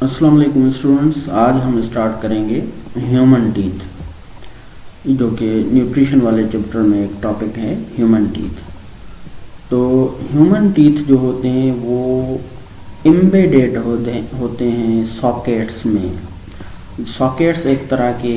अस्सलाम वालेकुम स्टूडेंट्स, आज हम स्टार्ट करेंगे ह्यूमन टीथ, जो कि न्यूट्रिशन वाले चैप्टर में एक टॉपिक है ह्यूमन टीथ। तो ह्यूमन टीथ जो होते हैं वो एम्बेडेड होते हैं सॉकेट्स में। सॉकेट्स एक तरह के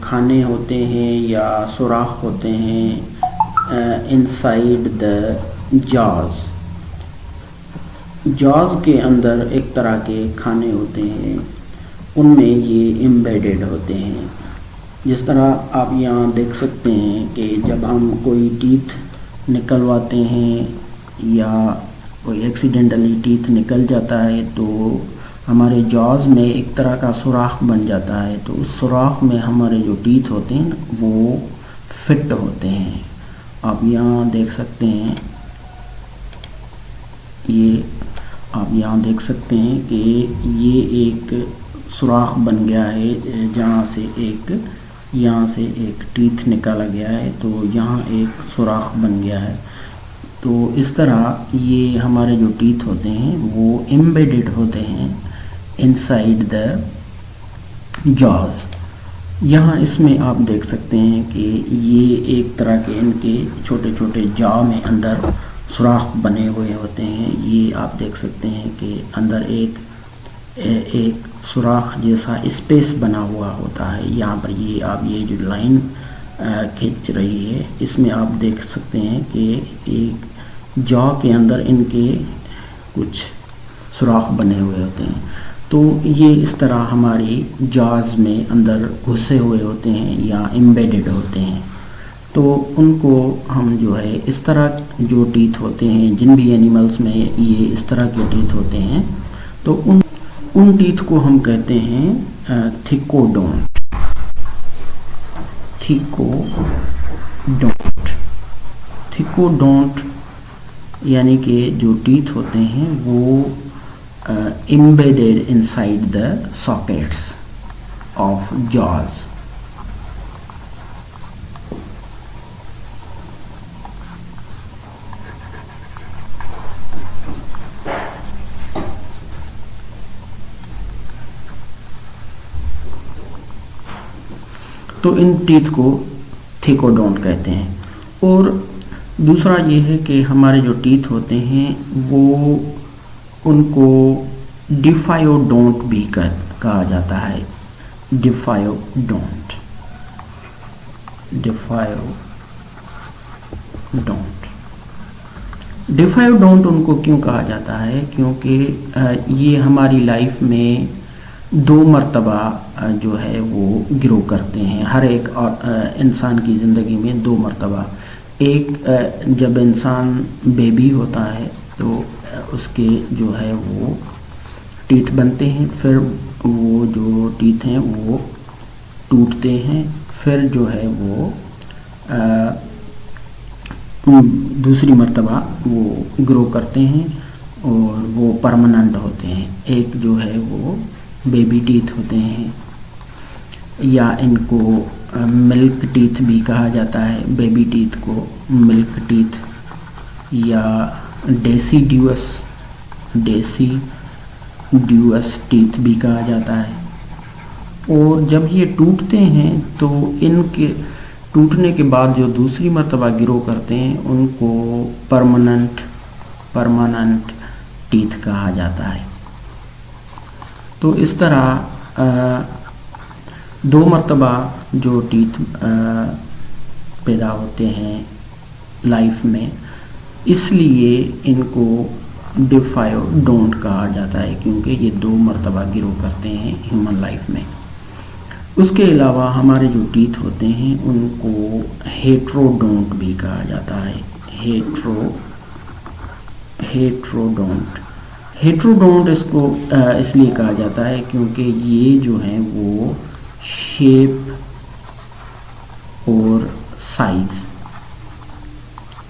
खाने होते हैं या सुराख होते हैं इनसाइड द जॉज। जॉज के अंदर एक तरह के खाने होते हैं, उनमें ये एम्बेडेड होते हैं। जिस तरह आप यहाँ देख सकते हैं कि जब हम कोई टीथ निकलवाते हैं या कोई एक्सीडेंटली टीथ निकल जाता है तो हमारे जॉज में एक तरह का सुराख बन जाता है। तो उस सुराख में हमारे जो टीथ होते हैं वो फिट होते हैं। आप यहाँ देख सकते हैं, ये आप यहाँ देख सकते हैं कि ये एक सुराख बन गया है जहाँ से यहाँ से एक टीथ निकाला गया है, तो यहाँ एक सुराख बन गया है। तो इस तरह ये हमारे जो टीथ होते हैं वो एम्बेडेड होते हैं इनसाइड द जॉज। यहाँ इसमें आप देख सकते हैं कि ये एक तरह के इनके छोटे छोटे जॉ में अंदर सुराख बने हुए होते हैं। ये आप देख सकते हैं कि अंदर एक सुराख जैसा स्पेस बना हुआ होता है। यहाँ पर ये जो लाइन खींच रही है, इसमें आप देख सकते हैं कि एक जॉ के अंदर इनके कुछ सुराख बने हुए होते हैं। तो ये इस तरह हमारी जॉज में अंदर घुसे हुए होते हैं या एम्बेडेड होते हैं। तो उनको हम जो है इस तरह जो टीथ होते हैं, जिन भी एनिमल्स में ये इस तरह के टीथ होते हैं, तो उन टीथ को हम कहते हैं थिकोडोंट। थिकोडोंट यानी कि जो टीथ होते हैं वो embedded inside the sockets of jaws. तो इन टीथ को थिकोडोंट कहते हैं। और दूसरा ये है कि हमारे जो टीथ होते हैं वो उनको डिफायोडोंट भी कहा जाता है। डिफायोडोंट उनको क्यों कहा जाता है? क्योंकि ये हमारी लाइफ में 2 मरतबा जो है वो ग्रो करते हैं। हर एक इंसान की ज़िंदगी में 2 मरतबा। एक जब इंसान बेबी होता है तो उसके जो है वो टीथ बनते हैं, फिर वो जो टीथ हैं वो टूटते हैं, फिर जो है वो दूसरी मरतबा वो ग्रो करते हैं और वो परमानेंट होते हैं। एक जो है वो बेबी टीथ होते हैं या इनको मिल्क टीथ भी कहा जाता है। बेबी टीथ को मिल्क टीथ या डेसिड्यूअस टीथ भी कहा जाता है। और जब ये टूटते हैं तो इनके टूटने के बाद जो दूसरी मर्तबा ग्रो करते हैं उनको परमानेंट टीथ कहा जाता है। तो इस तरह 2 मरतबा जो टीथ पैदा होते हैं लाइफ में, इसलिए इनको डिफायोडोंट कहा जाता है, क्योंकि ये 2 मरतबा ग्रो करते हैं ह्यूमन लाइफ में। उसके अलावा हमारे जो टीथ होते हैं उनको हेट्रोडोंट भी कहा जाता है। हेट्रोडोंट इसको इसलिए कहा जाता है क्योंकि ये जो हैं वो शेप और साइज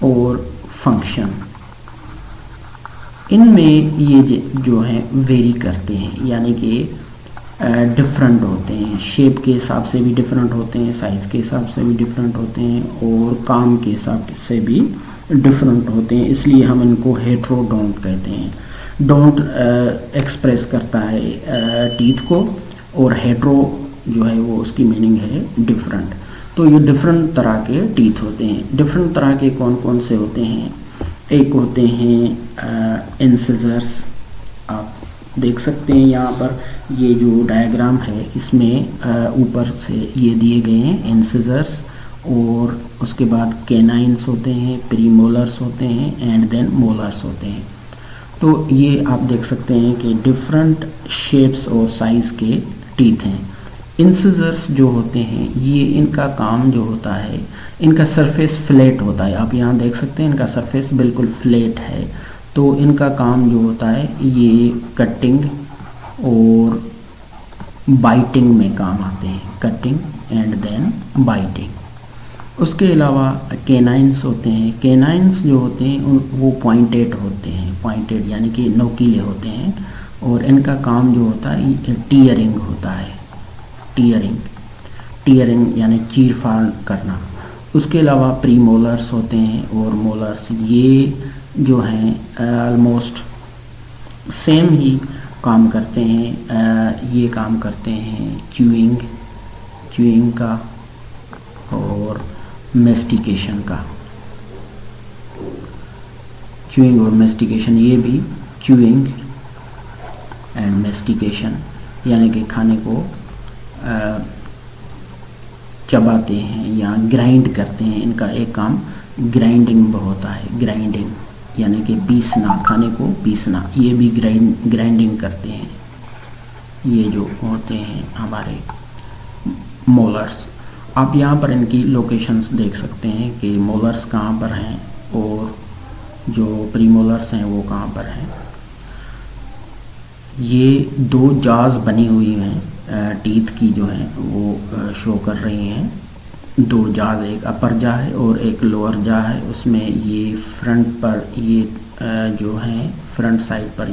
और फंक्शन इनमें ये जो हैं वेरी करते हैं, यानी कि डिफरेंट होते हैं। शेप के हिसाब से भी डिफरेंट होते हैं, साइज़ के हिसाब से भी डिफरेंट होते हैं और काम के हिसाब से भी डिफरेंट होते हैं, इसलिए हम इनको हेट्रोडोंट कहते हैं। डोंट एक्सप्रेस करता है टीथ को, और हेट्रो जो है वो उसकी मीनिंग है डिफरेंट। तो ये डिफरेंट तरह के टीथ होते हैं। डिफरेंट तरह के कौन कौन से होते हैं? एक होते हैं इंसिजर्स, आप देख सकते हैं यहाँ पर ये जो डायग्राम है इसमें ऊपर से ये दिए गए हैं इंसिजर्स, और उसके बाद कैनाइन्स होते हैं, प्रीमोलर्स होते हैं, एंड देन मोलर्स होते हैं। तो ये आप देख सकते हैं कि डिफरेंट शेप्स और साइज़ के टीथ हैं। इंसिजर्स जो होते हैं ये इनका काम जो होता है, इनका सरफेस फ्लैट होता है। आप यहाँ देख सकते हैं इनका सरफेस बिल्कुल फ्लैट है। तो इनका काम जो होता है ये कटिंग और बाइटिंग में काम आते हैं, कटिंग एंड देन बाइटिंग। उसके अलावा कैनाइन्स होते हैं। कैनाइन्स जो होते हैं वो पॉइंटेड होते हैं, पॉइंटेड यानी कि नोकीले होते हैं, और इनका काम जो होता है टीयरिंग होता है, टीयरिंग यानी चीर फाड़ करना। उसके अलावा प्रीमोलर्स होते हैं और मोलर्स, ये जो हैं ऑलमोस्ट सेम ही काम करते हैं। ये काम करते हैं च्यूइंग का और मेस्टिकेशन का। च्यूइंग और मेस्टिकेशन, ये भी च्यूइंग एंड मेस्टिकेशन यानी कि खाने को चबाते हैं या ग्राइंड करते हैं। इनका एक काम ग्राइंडिंग होता है, ग्राइंडिंग यानी कि पीसना, खाने को पीसना, ये भी ग्राइंडिंग करते हैं। ये जो होते हैं हमारे मोलर्स। आप यहाँ पर इनकी लोकेशंस देख सकते हैं कि मोलर्स कहाँ पर हैं और जो प्रीमोलर्स हैं वो कहाँ पर हैं। ये दो जाज बनी हुई हैं टीथ की जो है वो शो कर रही हैं। दो जाज, एक अपर जा है और एक लोअर जा है। उसमें ये फ्रंट पर ये जो हैं फ्रंट साइड पर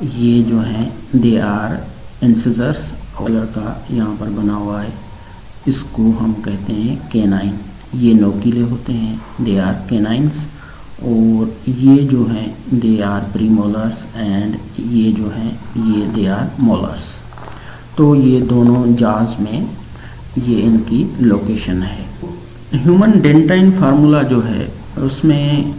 ये जो हैं दे आर इंसिजर्स। कलर का यहाँ पर बना हुआ है, इसको हम कहते हैं कैनाइन। ये नोकीले होते हैं, दे आर कैनाइन्स। और ये जो हैं दे आर प्रीमोलर्स, एंड ये जो हैं ये दे आर मोलर्स। तो ये दोनों जाज में ये इनकी लोकेशन है। ह्यूमन डेंटाइन फार्मूला जो है उसमें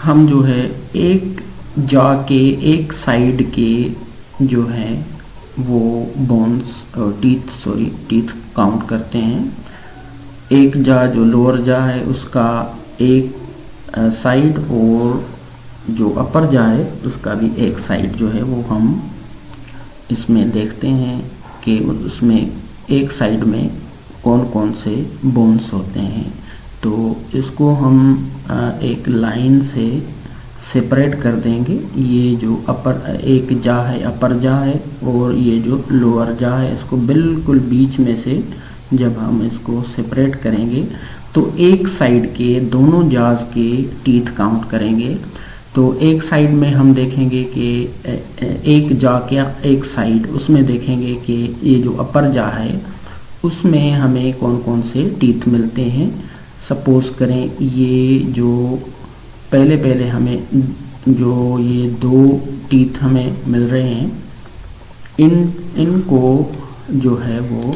हम जो है एक जा के एक साइड के जो है वो बोन्स और टीथ काउंट करते हैं। एक जा जो लोअर जा है उसका एक साइड, और जो अपर जा है उसका भी एक साइड जो है वो हम इसमें देखते हैं कि उसमें एक साइड में कौन कौन से बोन्स होते हैं। तो इसको हम एक लाइन से सेपरेट कर देंगे। ये जो अपर एक जा है, अपर जा है, और ये जो लोअर जा है, इसको बिल्कुल बीच में से जब हम इसको सेपरेट करेंगे तो एक साइड के दोनों जाज के टीथ काउंट करेंगे। तो एक साइड में हम देखेंगे कि एक जा के एक साइड, उसमें देखेंगे कि ये जो अपर जा है उसमें हमें कौन कौन से टीथ मिलते हैं। सपोज करें ये जो पहले हमें जो ये दो टीथ हमें मिल रहे हैं, इनको जो है वो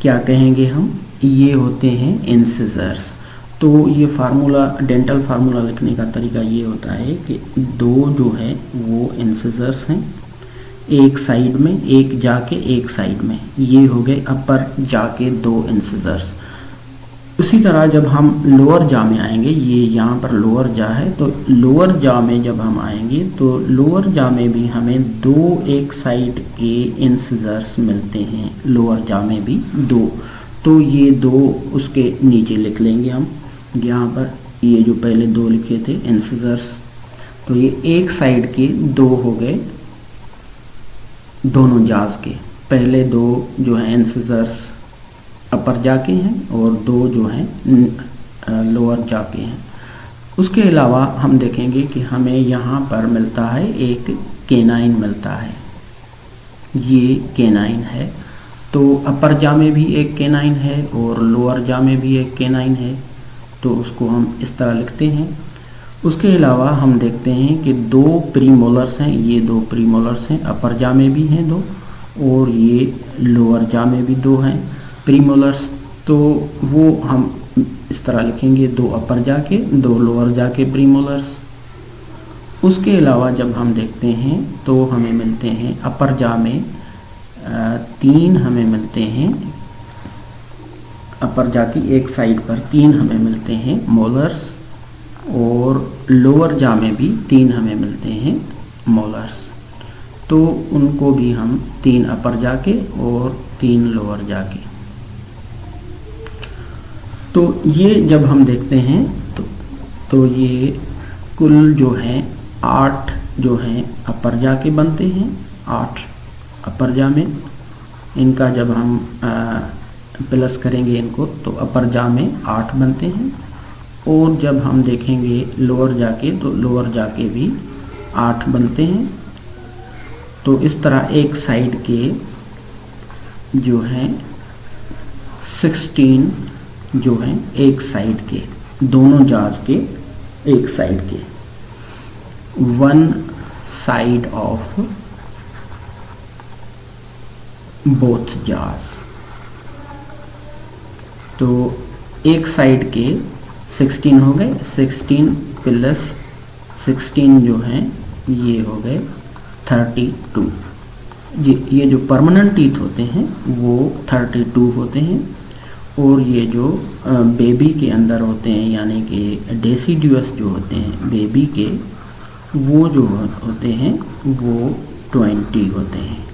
क्या कहेंगे हम, ये होते हैं इंसिजर्स। तो ये फार्मूला, डेंटल फार्मूला लिखने का तरीका ये होता है कि दो जो है वो इंसिजर्स हैं, एक साइड में, एक जाके एक साइड में, ये हो गए अपर जाके दो इंसिजर्स। उसी तरह जब हम लोअर जा में आएंगे, ये यहाँ पर लोअर जा है, तो लोअर जा में जब हम आएंगे तो लोअर जा में भी हमें दो एक साइड के इंसिजर्स मिलते हैं, लोअर जा में भी दो। तो ये दो उसके नीचे लिख लेंगे हम यहाँ पर, ये जो पहले दो लिखे थे इंसिजर्स, तो ये एक साइड के दो हो गए दोनों जाज के। पहले दो जो है इंसिजर्स अपर जाके हैं और दो जो हैं लोअर जाके हैं। उसके अलावा हम देखेंगे कि हमें यहाँ पर मिलता है एक कैनाइन मिलता है, ये कैनाइन है। तो अपर जा में भी एक कैनाइन है और लोअर जा में भी एक कैनाइन है, तो उसको हम इस तरह लिखते हैं। उसके अलावा हम देखते हैं कि दो प्रीमोलर्स हैं, ये दो प्रीमोलर्स हैं, अपर जा में भी हैं दो, और ये लोअर जा में भी दो हैं प्रीमोलर्स। तो वो हम इस तरह लिखेंगे, दो अपर जा के, दो लोअर जा के प्रीमोलर्स। उसके अलावा जब हम देखते हैं तो हमें मिलते हैं अपर जा में 3 हमें मिलते हैं, अपर जा की एक साइड पर 3 हमें मिलते हैं मोलर्स, और लोअर जा में भी 3 हमें मिलते हैं मोलर्स। तो उनको भी हम 3 अपर जा के और 3 लोअर जा के। तो ये जब हम देखते हैं तो ये कुल जो है 8 जो हैं अपर जा के बनते हैं, 8 अपर जा में। इनका जब हम प्लस करेंगे इनको तो अपर जा में 8 बनते हैं, और जब हम देखेंगे लोअर जा के तो लोअर जा के भी 8 बनते हैं। तो इस तरह एक साइड के जो हैं 16 जो हैं एक साइड के, दोनों जाज के एक साइड के, वन साइड ऑफ बोथ जाज। तो एक साइड के 16 हो गए, 16 प्लस 16 जो हैं ये हो गए 32। ये जो परमानेंट टीथ होते हैं वो 32 होते हैं, और ये जो बेबी के अंदर होते हैं यानी कि डेसिडुअस जो होते हैं बेबी के, वो जो होते हैं वो 20 होते हैं।